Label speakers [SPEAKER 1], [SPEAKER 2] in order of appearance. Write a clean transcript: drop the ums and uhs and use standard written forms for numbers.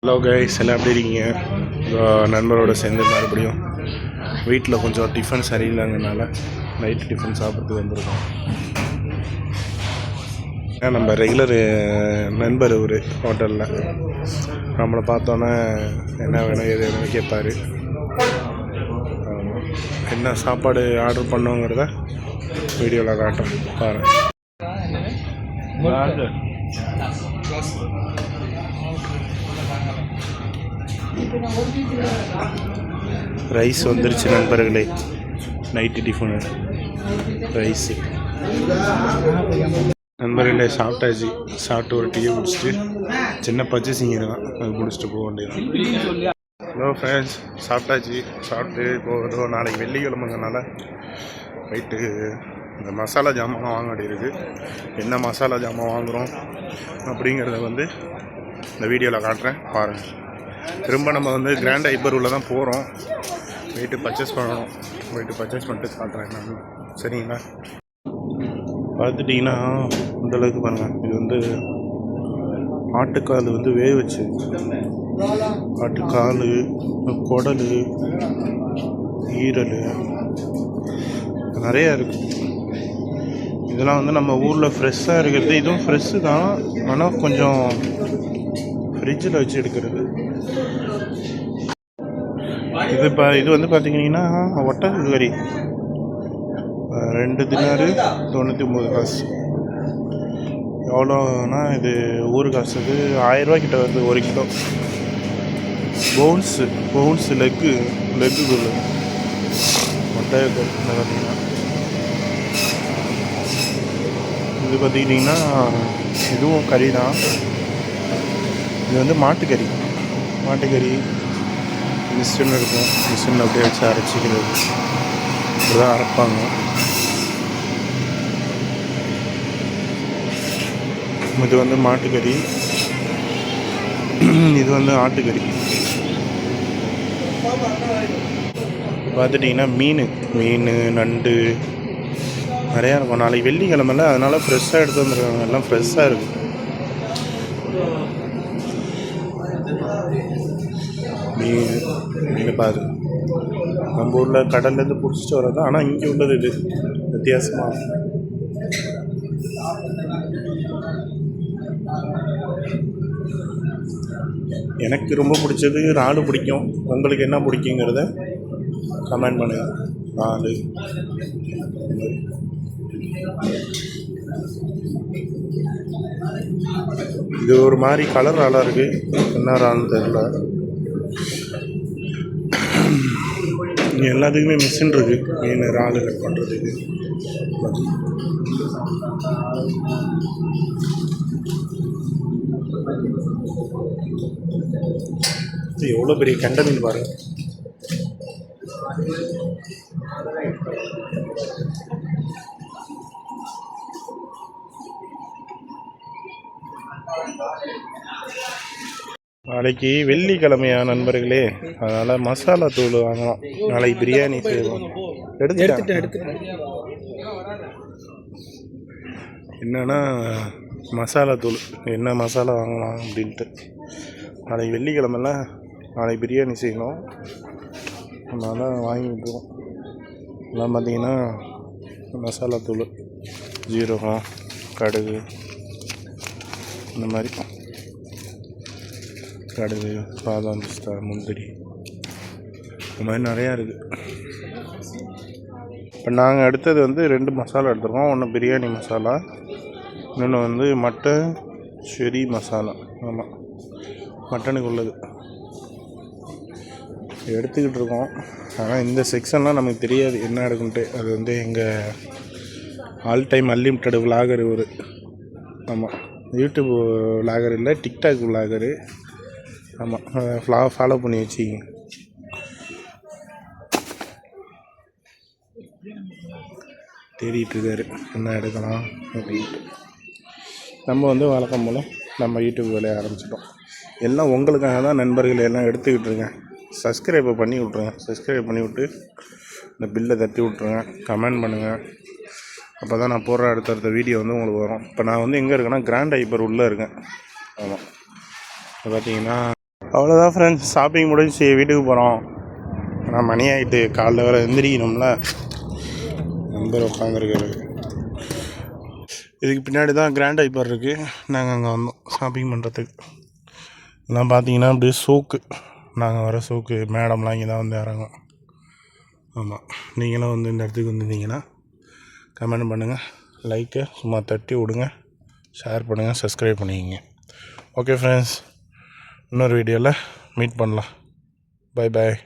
[SPEAKER 1] Hello guys, எல்லாம் எப்படி இருக்கீங்க? நண்பரோடு சேர்ந்து மறுபடியும் வீட்டில் கொஞ்சம் டிஃபன் சரியில்லைங்கனால நைட்டு டிஃபன் சாப்பிட்றதுக்கு வந்திருக்கோம். நம்ம ரெகுலர் நண்பர் ஒரு ஹோட்டலில் நம்மளை பார்த்தோன்னே என்ன வேணும் எது வேணும்னு கேட்பார். என்ன சாப்பாடு ஆர்டர் பண்ணோங்கிறத வீடியோவில் காட்டுறேன் பாருங்கள். ரைஸ் வந்துருச்சு நண்பர்களே. நைட்டு டிஃபனு ரைஸு நண்பர்களே. சாப்பிட்டாச்சு. சாப்பிட்டு ஒரு டீயை குடிச்சிட்டு சின்ன பர்ச்சேசிங் தான், அது முடிச்சுட்டு போக வேண்டியது. ஹலோ ஃப்ரெண்ட்ஸ், சாப்பிட்டாச்சு. சாப்பிட்டு இப்போ நாளைக்கு வெள்ளிக்கிழமைங்கனால போயிட்டு இந்த மசாலா ஜாமான் வாங்க வேண்டியிருக்கு. என்ன மசாலா ஜாமான் வாங்குகிறோம் அப்படிங்கிறத இந்த வீடியோவில் காட்டுறேன் பாருங்கள். திரும்ப நம்ம கிராண்ட் ஹைப்பர் தான் போகிறோம். போயிட்டு பர்ச்சேஸ் பண்ணணும். போயிட்டு பர்ச்சேஸ் பண்ணிட்டு காட்டுறேன் நான். சரிங்களா? பார்த்துட்டிங்கன்னா இந்தளவுக்கு பாருங்கள். இது ஆட்டுக்கால் வேக வச்சு, ஆட்டுக்கால், குடல், ஈரல் நிறையா இருக்குது. இதெல்லாம் நம்ம ஊரில் ஃப்ரெஷ்ஷாக இருக்கிறது. இதுவும் ஃப்ரெஷ்ஷு தான், ஆனால் கொஞ்சம் ஃப்ரிட்ஜில் வச்சு எடுக்கிறது. இது பார்த்திங்கன்னா ஒட்டக கறி 2 தினாரு 99 காசு. எவ்வளோனா இது ஊர் காசுக்கு 1000 ரூபா கிட்ட வருது 1 கிலோ. பவுன்ஸு லெக்கு ஒட்டக கறி பார்த்திங்கன்னா. இது பார்த்துக்கிட்டிங்கன்னா இதுவும் கறி தான். இது மாட்டுக்கறி. மிஷின் இருக்கும். மிஷின் அப்படியே வச்சு அரைச்சிக்கிறது. இப்படிதான் அரைப்பாங்க. இது மாட்டுக்கறி, இது ஆட்டுக்கறி. பார்த்துட்டிங்கன்னா மீன், நண்டு நிறையா இருக்கும். நாளைக்கு வெள்ளிக்கிழமைல, அதனால் ஃப்ரெஷ்ஷாக எடுத்து வந்துருக்காங்க. எல்லாம் ஃப்ரெஷ்ஷாக இருக்குது. மீன் பாரு, நம்ம ஊரில் கடல்லேருந்து பிடிச்சிட்டு வரது. ஆனால் இங்கே உள்ளது இது வித்தியாசமாக. எனக்கு ரொம்ப பிடிச்சது இறால் பிடிக்கும். உங்களுக்கு என்ன பிடிக்குங்கிறத கமெண்ட் பண்ணுங்கள். இறால் இது ஒரு மாதிரி கலர் இறாலாக இருக்குது. என்ன இறால்னு தெரியல. இங்கே எல்லாத்துக்குமே மிஷின் இருக்குது. மீன் இறால் கட் பண்ணுறதுக்கு. எவ்வளோ பெரிய கெண்டை மீன் பாருங்கள். நாளைக்கு வெள்ளிக்கிழமையா நண்பர்களே, அதனால் மசாலா தூள் வாங்கலாம். நாளைக்கு பிரியாணி செய்வோம். எடுத்துட்டேன். என்னன்னா மசாலா தூள், என்ன மசாலா வாங்கலாம் அப்படின்ட்டு. நாளைக்கு வெள்ளிக்கிழமைல, நாளைக்கு பிரியாணி செய்யணும். அதனால் வாங்கிட்டுருக்கோம். எல்லாம் பார்த்திங்கன்னா மசாலா தூள், ஜீரகம், கடுகு, இந்த மாதிரி கடுகு, பாதாம், பிஸ்தா, முந்திரி, இந்த மாதிரி நிறையா இருக்குது. இப்போ நாங்கள் அடுத்தது 2 மசாலா எடுத்துருக்கோம். ஒன்று பிரியாணி மசாலா, இன்னொன்று மட்டன் ஷெரி மசாலா. ஆமாம், மட்டனுக்கு உள்ளது எடுத்துக்கிட்டு இருக்கோம். ஆனால் இந்த செக்ஷன்லாம் நமக்கு தெரியாது என்ன எடுக்குன்ட்டு. அது எங்கள் ஆல் டைம் அன்லிமிட்டட் விலாகர் ஒரு. ஆமாம், யூடியூப் விலாகர் இல்லை, டிக்டாக் விலாகரு. ஆமாம், ஃபாலோ பண்ணி வச்சுக்கிங்க. தேடிட்டுருக்காரு என்ன எடுக்கலாம் அப்படின்ட்டு. நம்ம வழக்கம் போல் நம்ம யூடியூப் வேலையை ஆரம்பிச்சிட்டோம். எல்லாம் உங்களுக்காக தான் நண்பர்கள். எல்லாம் எடுத்துக்கிட்டு இருக்கேன். சப்ஸ்கிரைபை பண்ணி விட்ருங்க. சப்ஸ்கிரைப் பண்ணி விட்டு இந்த பில்லை தட்டி விட்ருங்க. கமெண்ட் பண்ணுங்கள். அப்போ தான் நான் போடுற அடுத்தடுத்த வீடியோ உங்களுக்கு வரும். இப்போ நான் எங்கே இருக்கேன்னா கிராண்ட் ஹைப்பர் உள்ளே இருக்கேன். ஆமாம், இப்போ பார்த்தீங்கன்னா அவ்வளோதான் ஃப்ரெண்ட்ஸ், ஷாப்பிங் முடிஞ்சு வீட்டுக்கு போகிறோம். நான் மணி ஆகிட்டு, காலைல வர எந்திரிக்கணும்ல. நம்பர் உட்காந்துருக்காரு. இதுக்கு பின்னாடி தான் கிராண்ட் ஹைப்பர் இருக்குது. நாங்கள் அங்கே வந்தோம் ஷாப்பிங் பண்ணுறதுக்கு. எல்லாம் பார்த்தீங்கன்னா அப்படியே சோக்கு, நாங்கள் வர சோக்கு மேடம்லாம் இங்கே தான் வந்து இறங்கும். ஆமாம், நீங்களும் வந்து இந்த இடத்துக்கு வந்துருந்தீங்கன்னா கமெண்ட் பண்ணுங்கள், லைக்கை சும்மா தட்டி விடுங்க, ஷேர் பண்ணுங்கள், சப்ஸ்கிரைப் பண்ணிக்கங்க. ஓகே ஃப்ரெண்ட்ஸ், இன்னொரு வீடியோவில் மீட் பண்ணலாம். Bye bye.